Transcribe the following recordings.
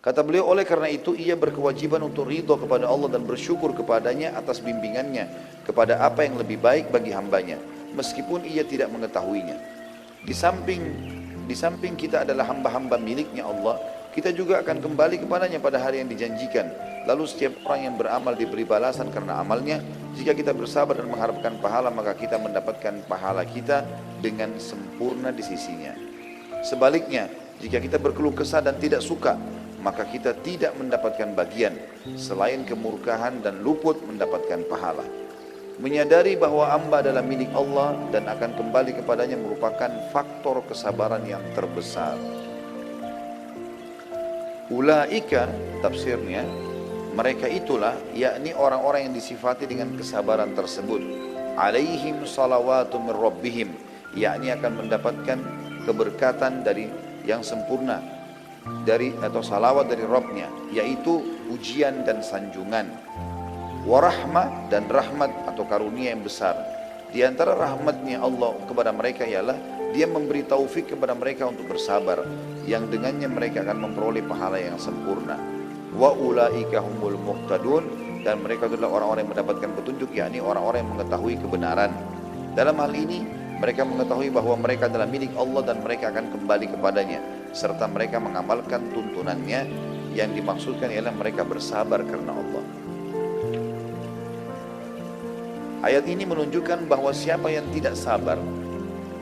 Kata beliau, oleh karena itu ia berkewajiban untuk ridho kepada Allah dan bersyukur kepadanya atas bimbingannya kepada apa yang lebih baik bagi hambanya, meskipun ia tidak mengetahuinya. Di samping kita adalah hamba-hamba miliknya Allah, kita juga akan kembali kepadanya pada hari yang dijanjikan. Lalu setiap orang yang beramal diberi balasan karena amalnya. Jika kita bersabar dan mengharapkan pahala, maka kita mendapatkan pahala kita dengan sempurna di sisinya. Sebaliknya, jika kita berkeluh kesah dan tidak suka, maka kita tidak mendapatkan bagian selain kemurkaan dan luput mendapatkan pahala. Menyadari bahwa hamba adalah milik Allah dan akan kembali kepadanya merupakan faktor kesabaran yang terbesar. Ulaika, tafsirnya, mereka itulah, yakni orang-orang yang disifati dengan kesabaran tersebut. Alaihim salawatu min rabbihim, yakni akan mendapatkan keberkatan dari yang sempurna, atau salawat dari Rabbnya, yaitu pujian dan sanjungan. Warahmah, dan rahmat atau karunia yang besar. Di antara rahmatnya Allah kepada mereka ialah Dia memberi taufik kepada mereka untuk bersabar, yang dengannya mereka akan memperoleh pahala yang sempurna. Wa ulaika humul muhtadun, dan mereka adalah orang-orang yang mendapatkan petunjuk, yakni orang-orang yang mengetahui kebenaran. Dalam hal ini mereka mengetahui bahwa mereka adalah milik Allah dan mereka akan kembali kepadanya, serta mereka mengamalkan tuntunannya. Yang dimaksudkan ialah mereka bersabar karena Allah. Ayat ini menunjukkan bahwa siapa yang tidak sabar,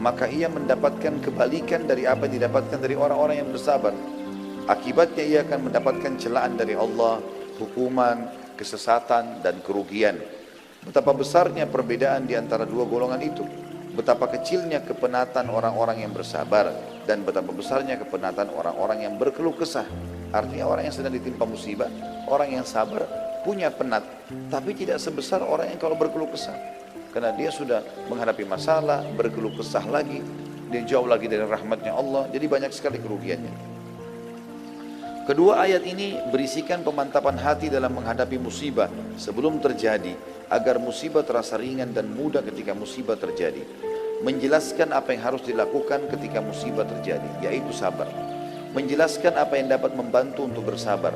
maka ia mendapatkan kebalikan dari apa yang didapatkan dari orang-orang yang bersabar. Akibatnya ia akan mendapatkan celaan dari Allah, hukuman, kesesatan, dan kerugian. Betapa besarnya perbedaan di antara dua golongan itu. Betapa kecilnya kepenatan orang-orang yang bersabar, dan betapa besarnya kepenatan orang-orang yang berkeluh kesah. Artinya orang yang sedang ditimpa musibah, orang yang sabar punya penat, tapi tidak sebesar orang yang kalau berkeluh kesah. Karena dia sudah menghadapi masalah, berkeluh kesah lagi, dia jauh lagi dari rahmatnya Allah, jadi banyak sekali kerugiannya. Kedua ayat ini berisikan pemantapan hati dalam menghadapi musibah sebelum terjadi, agar musibah terasa ringan dan mudah ketika musibah terjadi. Menjelaskan apa yang harus dilakukan ketika musibah terjadi, yaitu sabar. Menjelaskan apa yang dapat membantu untuk bersabar,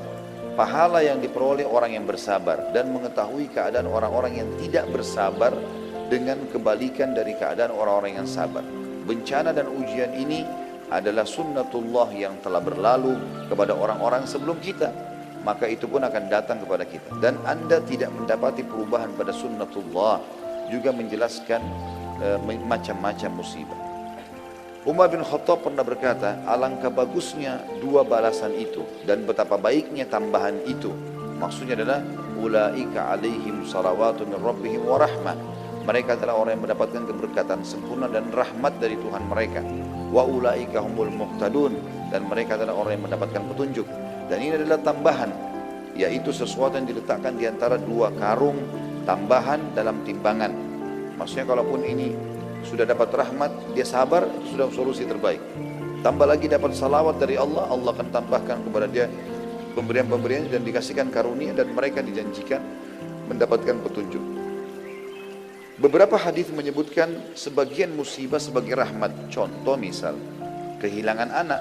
pahala yang diperoleh orang yang bersabar, dan mengetahui keadaan orang-orang yang tidak bersabar dengan kebalikan dari keadaan orang-orang yang sabar. Bencana dan ujian ini adalah sunnatullah yang telah berlalu kepada orang-orang sebelum kita, maka itu pun akan datang kepada kita. Dan Anda tidak mendapati perubahan pada sunnatullah. Juga menjelaskan macam-macam musibah. Umar bin Khattab pernah berkata, alangkah bagusnya dua balasan itu dan betapa baiknya tambahan itu. Maksudnya adalah ulaika alaihim salawatu min rabbihim wa rahmah. Mereka adalah orang yang mendapatkan keberkatan sempurna dan rahmat dari Tuhan mereka. Wa ulaika humul muhtadun, dan mereka adalah orang yang mendapatkan petunjuk. Dan ini adalah tambahan, yaitu sesuatu yang diletakkan di antara dua karung tambahan dalam timbangan. Maksudnya kalaupun ini sudah dapat rahmat, dia sabar, itu sudah solusi terbaik. Tambah lagi dapat salawat dari Allah, Allah akan tambahkan kepada dia pemberian-pemberian dan dikasihkan karunia, dan mereka dijanjikan mendapatkan petunjuk. Beberapa hadis menyebutkan sebagian musibah sebagai rahmat. Contoh misal kehilangan anak.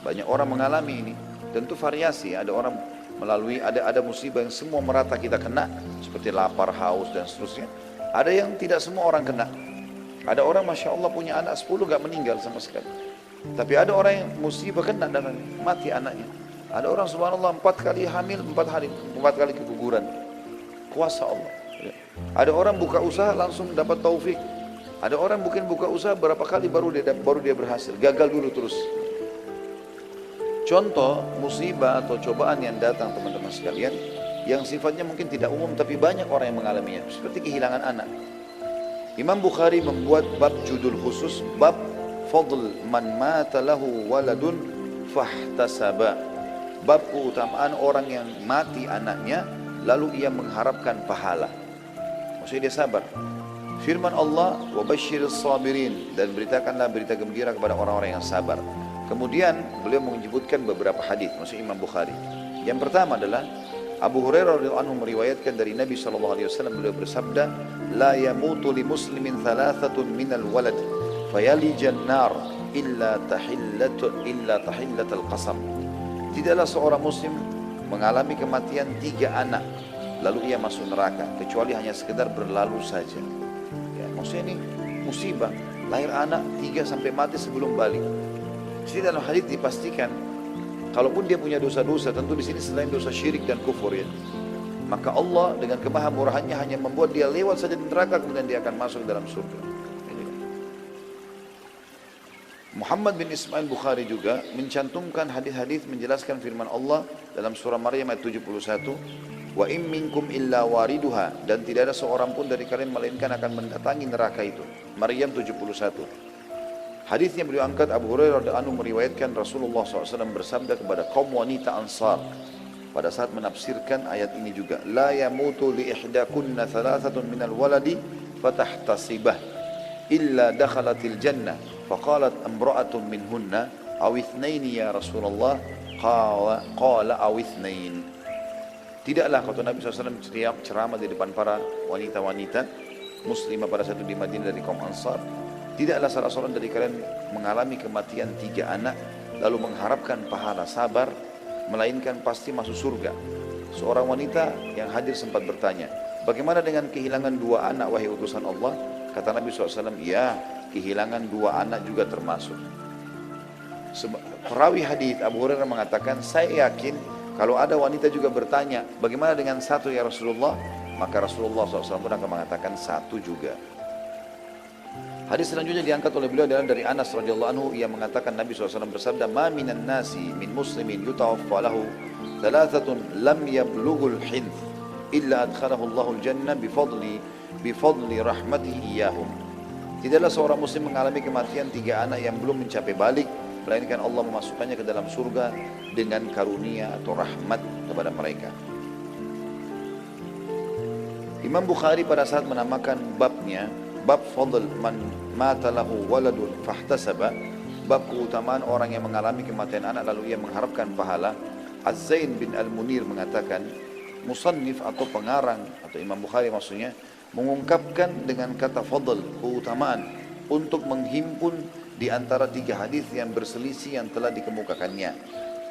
Banyak orang mengalami ini. Tentu variasi. Ada orang melalui ada musibah yang semua merata kita kena, seperti lapar, haus dan seterusnya. Ada yang tidak semua orang kena. Ada orang Masya Allah punya anak 10 gak meninggal sama sekali. Tapi ada orang yang musibah kena dan mati anaknya. Ada orang subhanallah 4 kali hamil, 4 kali keguguran. Kuasa Allah. Ada orang buka usaha langsung dapat taufik. Ada orang mungkin buka usaha berapa kali baru dia berhasil. Gagal dulu terus. Contoh musibah atau cobaan yang datang teman-teman sekalian, yang sifatnya mungkin tidak umum tapi banyak orang yang mengalaminya. Seperti kehilangan anak. Imam Bukhari membuat bab judul khusus, bab fadl man mata lahu waladun fahtasaba. Bab keutamaan orang yang mati anaknya lalu ia mengharapkan pahala. Maksudnya dia sabar. Firman Allah, wa basyiris sabirin, dan beritakanlah berita gembira kepada orang-orang yang sabar. Kemudian beliau menyebutkan beberapa hadis, maksudnya Imam Bukhari. Yang pertama adalah Abu Hurairah radhiyallahu anhu meriwayatkan dari Nabi SAW, beliau bersabda, la yamutu li muslimin thalathatun minal walad fayalijan nar illa tahillatal qasam. Tidaklah seorang muslim mengalami kematian 3 anak lalu ia masuk neraka kecuali hanya sekedar berlalu saja. Ya, maksudnya ini musibah, lahir anak 3 sampai mati sebelum balik. Jadi dalam hadis dipastikan, kalaupun dia punya dosa-dosa, tentu di sini selain dosa syirik dan kufur ya, maka Allah dengan kemahamurahannya hanya membuat dia lewat saja di neraka, kemudian dia akan masuk dalam surga. Muhammad bin Ismail Bukhari juga mencantumkan hadis-hadis menjelaskan firman Allah dalam surah Maryam ayat 71, wa in minkum illa wariduha, dan tidak ada seorang pun dari kalian melainkan akan mendatangi neraka itu. Maryam 71. Hadisnya beliau angkat, Abu Hurairah radhiyallahu anhu meriwayatkan Rasulullah SAW bersabda kepada kaum wanita Ansar pada saat menafsirkan ayat ini juga, la yamutu li ihdakunna thalathatun minal waladi fatahtasibah illa dakhalatil jannah faqalat amra'atun minhunna aw ithnaini ya Rasulullah qala aw ithnain. Tidaklah kata Nabi SAW ceramah di depan para wanita-wanita muslimah pada satu di Madinah dari kaum Ansar, tidaklah salah seorang dari kalian mengalami kematian 3 anak lalu mengharapkan pahala sabar, melainkan pasti masuk surga. Seorang wanita yang hadir sempat bertanya, bagaimana dengan kehilangan 2 anak wahai utusan Allah? Kata Nabi SAW, ya, kehilangan 2 anak juga termasuk. Perawi hadis Abu Hurairah mengatakan, saya yakin kalau ada wanita juga bertanya, bagaimana dengan 1 ya Rasulullah? Maka Rasulullah SAW pun akan mengatakan 1 juga. Hadis selanjutnya diangkat oleh beliau adalah dari Anas radhiyallahu anhu, ia mengatakan Nabi SAW bersabda, ma minan nasi min muslimin yutawaffa lahu thalathatun lam yablughul hinth illa adkhalahu Allahul jannah bifadli rahmatihi iyahum. Tidaklah seorang muslim mengalami kematian 3 anak yang belum mencapai balik, melainkan Allah memasukkannya ke dalam surga dengan karunia atau rahmat kepada mereka. Imam Bukhari pada saat menamakan babnya, bab fadl man mata lahu waladun fahtasaba, bab keutamaan orang yang mengalami kematian anak lalu ia mengharapkan pahala. Az-Zain bin Al-Munir mengatakan, musannif atau pengarang atau Imam Bukhari maksudnya mengungkapkan dengan kata fadl, keutamaan, untuk menghimpun di antara 3 hadis yang berselisih yang telah dikemukakannya.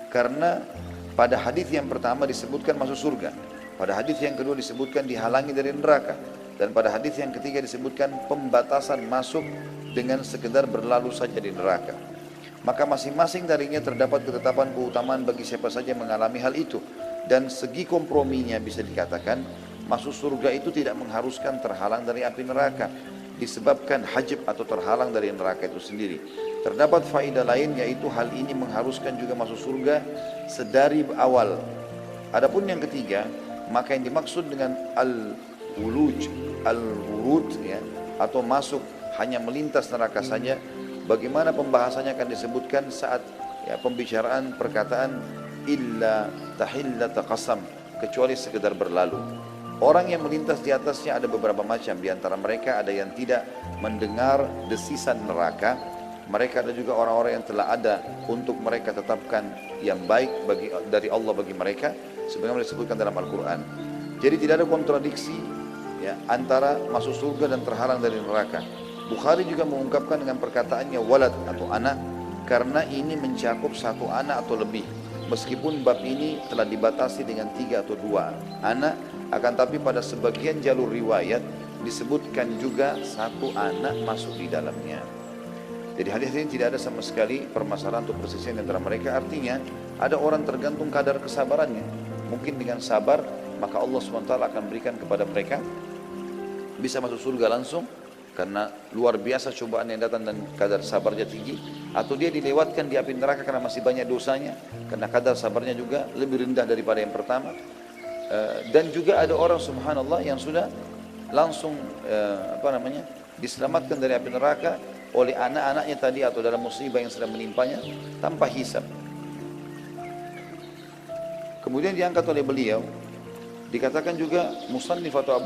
Karena pada hadis yang pertama disebutkan masuk surga, pada hadis yang kedua disebutkan dihalangi dari neraka, dan pada hadis yang ketiga disebutkan pembatasan masuk dengan sekedar berlalu saja di neraka. Maka masing-masing darinya terdapat ketetapan keutamaan bagi siapa saja yang mengalami hal itu, dan segi komprominya bisa dikatakan masuk surga itu tidak mengharuskan terhalang dari api neraka disebabkan hajab atau terhalang dari neraka itu sendiri. Terdapat faedah lain, yaitu hal ini mengharuskan juga masuk surga sedari awal. Adapun yang ketiga, maka yang dimaksud dengan al-wurud ya, atau masuk hanya melintas neraka saja, bagaimana pembahasannya akan disebutkan saat ya, pembicaraan perkataan illa tahillata qasam, kecuali sekedar berlalu. Orang yang melintas di atasnya ada beberapa macam. Di antara mereka ada yang tidak mendengar desisan neraka. Mereka ada juga orang-orang yang telah ada untuk mereka tetapkan yang baik dari Allah bagi mereka, sebagaimana disebutkan dalam Al-Quran. Jadi tidak ada kontradiksi ya, antara masuk surga dan terhalang dari neraka. Bukhari juga mengungkapkan dengan perkataannya walad atau anak, karena ini mencakup 1 anak atau lebih. Meskipun bab ini telah dibatasi dengan 3 atau 2 anak, akan tapi pada sebagian jalur riwayat disebutkan juga 1 anak masuk di dalamnya. Jadi hadis ini tidak ada sama sekali permasalahan untuk persisian antara mereka. Artinya ada orang tergantung kadar kesabarannya. Mungkin dengan sabar maka Allah SWT akan berikan kepada mereka bisa masuk surga langsung karena luar biasa cobaan yang datang dan kadar sabarnya tinggi, atau dia dilewatkan di api neraka karena masih banyak dosanya karena kadar sabarnya juga lebih rendah daripada yang pertama. Dan juga ada orang subhanallah yang sudah langsung diselamatkan dari api neraka oleh anak-anaknya tadi atau dalam musibah yang sedang menimpanya tanpa hisab. Kemudian diangkat oleh beliau, dikatakan juga musannif atau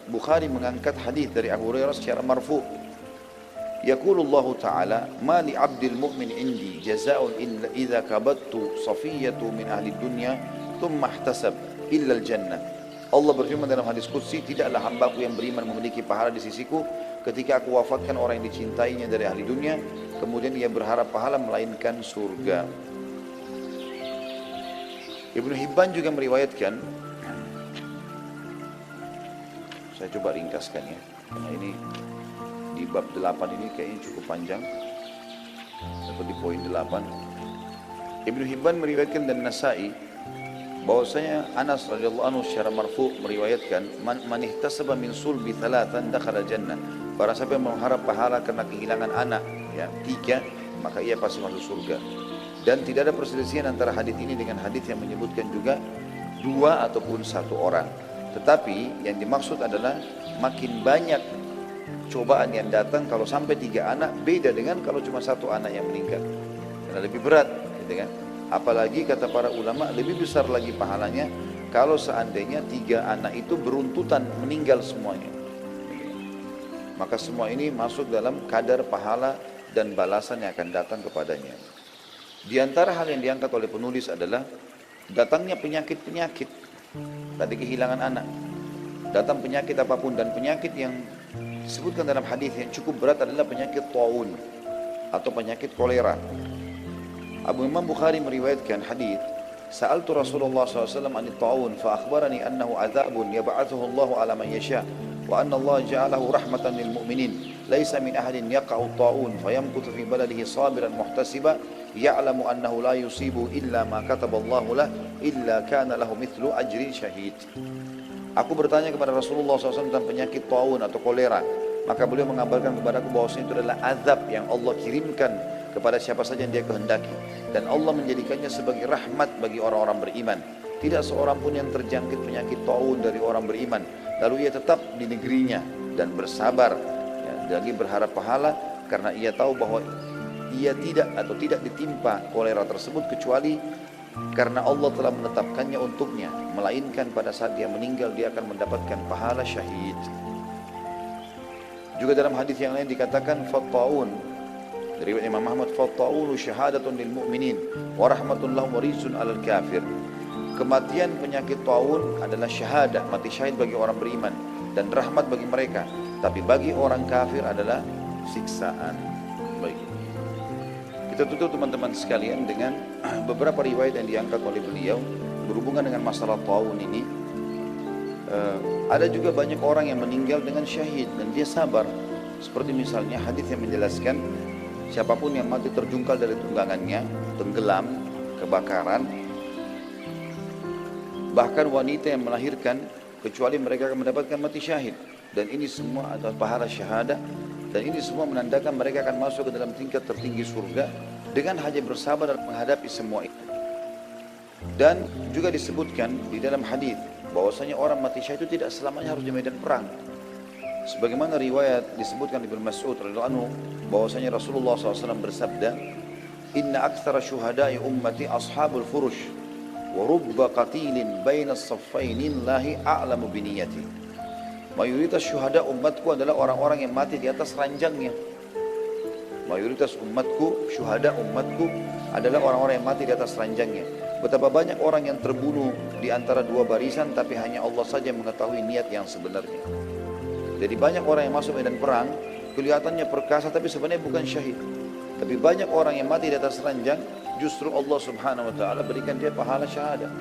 Bukhari mengangkat hadis dari Abu Hurairah secara marfu. Yaqulullahu ta'ala ma li 'abdil mu'min 'indi jazaa'un illa idza kabattu safiyatu min ahli dunya thumma ihtasab illa al-jannah. Allah berfirman dalam hadis qudsi, tidaklah hambaku yang beriman memiliki pahala di sisiku ketika aku wafatkan orang yang dicintainya dari ahli dunia, kemudian ia berharap pahala melainkan surga. Ibnu Hibban juga meriwayatkan, saya coba ringkaskan ya, karena ini di bab 8 ini kayaknya cukup panjang, seperti poin 8. Ibnu Hibban meriwayatkan dan Nasai bahwasanya Anas radhiyallahu anhu secara marfu meriwayatkan, man ihtasaba min sulbi thalathan dakhala jannah. Barang siapa yang mengharap pahala karena kehilangan anak ya 3, maka ia pasti masuk surga. Dan tidak ada perselisihan antara hadis ini dengan hadis yang menyebutkan juga 2 ataupun 1 orang. Tetapi yang dimaksud adalah makin banyak cobaan yang datang kalau sampai 3 anak, beda dengan kalau cuma 1 anak yang meninggal. Karena lebih berat, gitu kan? Apalagi kata para ulama lebih besar lagi pahalanya kalau seandainya 3 anak itu beruntutan meninggal semuanya. Maka semua ini masuk dalam kadar pahala dan balasan yang akan datang kepadanya. Di antara hal yang diangkat oleh penulis adalah datangnya penyakit-penyakit. Tadi kehilangan anak, datang penyakit apapun, dan penyakit yang disebutkan dalam hadis yang cukup berat adalah penyakit taun atau penyakit kolera. Abu Imam Bukhari meriwayatkan hadis, Sa'altu Rasulullah SAW anit taun fa akhbarani annahu adzabun yab'athuhu Allah ala man yasha wa anna Allah ja'alahu rahmatan lil mu'minin laisa min ahadin yaqa'u taun fayamkuthu fi baladihi sabiran muhtasiba ya'lamu annahu la yusibu illa ma kataballahu lah illa kana lahu mithlu ajri syahid. Aku bertanya kepada Rasulullah SAW tentang penyakit taun atau kolera, maka beliau mengabarkan kepadaku bahwasanya itu adalah azab yang Allah kirimkan kepada siapa saja yang dia kehendaki, dan Allah menjadikannya sebagai rahmat bagi orang-orang beriman. Tidak seorang pun yang terjangkit penyakit taun dari orang beriman lalu ia tetap di negerinya dan bersabar ya, lagi berharap pahala karena ia tahu bahwa ia tidak ditimpa kolera tersebut kecuali karena Allah telah menetapkannya untuknya, melainkan pada saat dia meninggal dia akan mendapatkan pahala syahid. Juga dalam hadis yang lain dikatakan fattaun dari Imam Ahmad, fattaunu syahadatun lil mu'minin wa rahmatun lahum wa rizqun 'alal kafir. Kematian penyakit taun adalah syahadah, mati syahid bagi orang beriman, dan rahmat bagi mereka, tapi bagi orang kafir adalah siksaan. Baik. Kita tutup teman-teman sekalian dengan beberapa riwayat yang diangkat oleh beliau berhubungan dengan masalah taun ini. Ada juga banyak orang yang meninggal dengan syahid dan dia sabar. Seperti misalnya hadis yang menjelaskan siapapun yang mati terjungkal dari tunggangannya, tenggelam, kebakaran, bahkan wanita yang melahirkan, kecuali mereka akan mendapatkan mati syahid. Dan ini semua adalah pahala syahadah, dan ini semua menandakan mereka akan masuk ke dalam tingkat tertinggi surga dengan hanya bersabar dan menghadapi semua itu. Dan juga disebutkan di dalam hadis bahwasanya orang mati syahid itu tidak selamanya harus di medan perang. Sebagaimana riwayat disebutkan Ibnu Mas'ud radhiyallahu anhu bahwasanya Rasulullah SAW bersabda, Inna aktsara syuhada'i ummati ashabul furush wa rubba qatilin baina as-saffaini lahi a'lamu biniyati. Mayoritas syuhada umatku adalah orang-orang yang mati di atas ranjangnya. Mayoritas umatku, syuhada umatku adalah orang-orang yang mati di atas ranjangnya. Betapa banyak orang yang terbunuh di antara 2 barisan, tapi hanya Allah saja mengetahui niat yang sebenarnya. Jadi banyak orang yang masuk medan perang kelihatannya perkasa tapi sebenarnya bukan syahid. Tapi banyak orang yang mati di atas ranjang, justru Allah Subhanahu wa taala berikan dia pahala syahadah.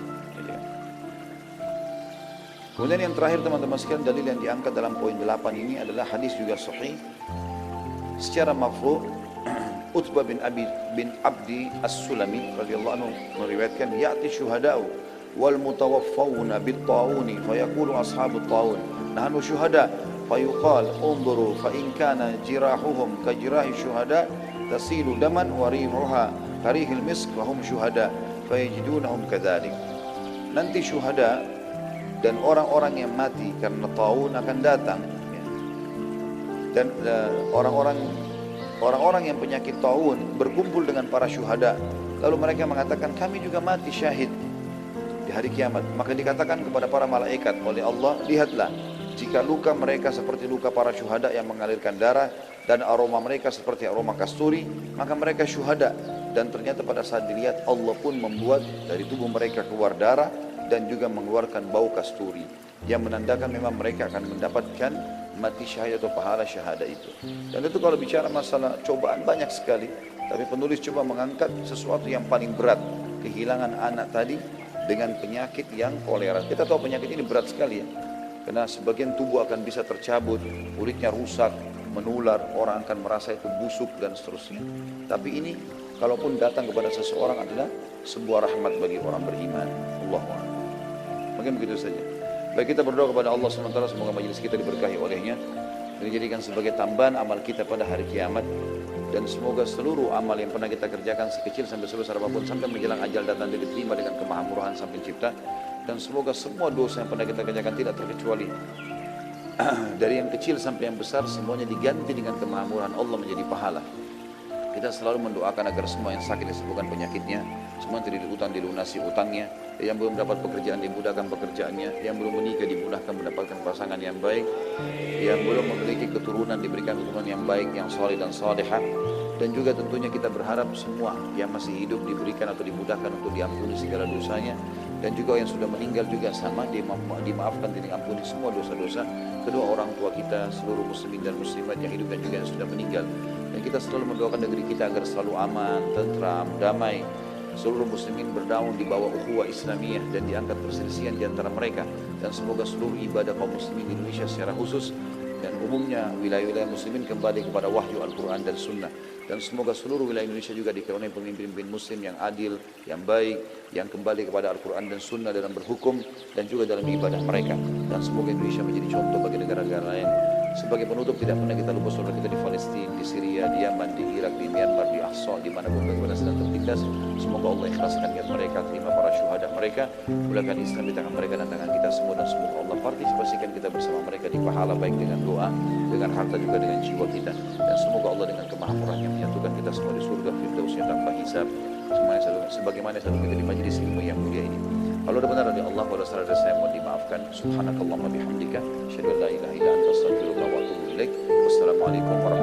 Kemudian yang terakhir teman-teman sekalian, dalil yang diangkat dalam poin 8 ini adalah hadis juga sahih secara marfu. Utbah bin Abdi As-Sulami radhiyallahu anhu meriwayatkan, ya'ti syuhada'u wal mutawaffawna bit ta'uni fayaqulu ashabut ta'un nahnu syuhada fayuqal unzuru fa in kana jirahuhum ka jirahi syuhada tasilu daman wa rihuha karihil misk wa hum syuhada fayajidunahum kadzalik. Nanti syuhada dan orang-orang yang mati karena taun akan datang ya. Dan orang-orang yang penyakit taun berkumpul dengan para syuhada, lalu mereka mengatakan kami juga mati syahid di hari kiamat. Maka dikatakan kepada para malaikat oleh Allah, lihatlah, jika luka mereka seperti luka para syuhada yang mengalirkan darah dan aroma mereka seperti aroma kasturi, maka mereka syuhada. Dan ternyata pada saat dilihat, Allah pun membuat dari tubuh mereka keluar darah dan juga mengeluarkan bau kasturi yang menandakan memang mereka akan mendapatkan mati syahid atau pahala syahadah itu. Dan itu kalau bicara masalah cobaan banyak sekali, tapi penulis coba mengangkat sesuatu yang paling berat, kehilangan anak tadi, dengan penyakit yang kolera. Kita tahu penyakit ini berat sekali ya, karena sebagian tubuh akan bisa tercabut, kulitnya rusak, menular, orang akan merasa itu busuk dan seterusnya. Tapi ini kalaupun datang kepada seseorang adalah sebuah rahmat bagi orang beriman. Allahu a'lam. Mungkin begitu saja. Baik, kita berdoa kepada Allah SWT, semoga majelis kita diberkahi olehnya dan dijadikan sebagai tambahan amal kita pada hari kiamat. Dan semoga seluruh amal yang pernah kita kerjakan sekecil sampai sebesar apapun sampai menjelang ajal datang diterima dengan kemahamurahan Sang Pencipta. Dan semoga semua dosa yang pernah kita kerjakan tidak terkecuali dari yang kecil sampai yang besar, semuanya diganti dengan kemahamurahan Allah menjadi pahala. Kita selalu mendoakan agar semua yang sakit disembuhkan penyakitnya, semua yang terlilit utang dilunasi utangnya, yang belum dapat pekerjaan dimudahkan pekerjaannya, yang belum menikah dimudahkan mendapatkan pasangan yang baik, yang belum memiliki keturunan diberikan keturunan yang baik, yang soleh dan salihah. Dan juga tentunya kita berharap semua yang masih hidup diberikan atau dimudahkan untuk diampuni segala dosanya, dan juga yang sudah meninggal juga sama dimaafkan dan diampuni semua dosa-dosa kedua orang tua kita, seluruh muslimin dan muslimat yang hidup dan juga yang sudah meninggal. Dan kita selalu mendoakan negeri kita agar selalu aman, tentram, damai. Seluruh muslimin berdaun di bawah ukhuwah Islamiyah dan diangkat perselisihan di antara mereka. Dan semoga seluruh ibadah kaum muslimin di Indonesia secara khusus dan umumnya wilayah-wilayah muslimin kembali kepada wahyu Al-Quran dan Sunnah. Dan semoga seluruh wilayah Indonesia juga dikerunai pemimpin-pemimpin muslim yang adil, yang baik, yang kembali kepada Al-Quran dan Sunnah dalam berhukum dan juga dalam ibadah mereka. Dan semoga Indonesia menjadi contoh bagi negara-negara lain. Sebagai penutup, tidak pernah kita lupa saudara kita di Palestina, di Syria, di Yaman, di Irak, di Myanmar, di Ahsa, di mana pun mereka sedang tertindas. Semoga Allah ikhlaskan niat mereka, terima para syuhada mereka, mulakan Islam di tangan mereka dan tangan kita semua, dan semoga Allah partisipasikan kita bersama mereka di pahala baik dengan doa, dengan harta juga dengan jiwa kita. Dan semoga Allah dengan kemahamurahannya menyatukan kita semua di surga firdausnya tanpa hisab. Sebagaimana selalu kita di majelis ilmu yang mulia ini. Kalau ada benar dari Allah, kalau salah dari saya mohon dimaafkan. Subhanakallahumma bihamdika, asyhadu an la ilaha illa anta astaghfiruka wa atubu ilaik. Wassalamualaikum warahmatullahi wabarakatuh.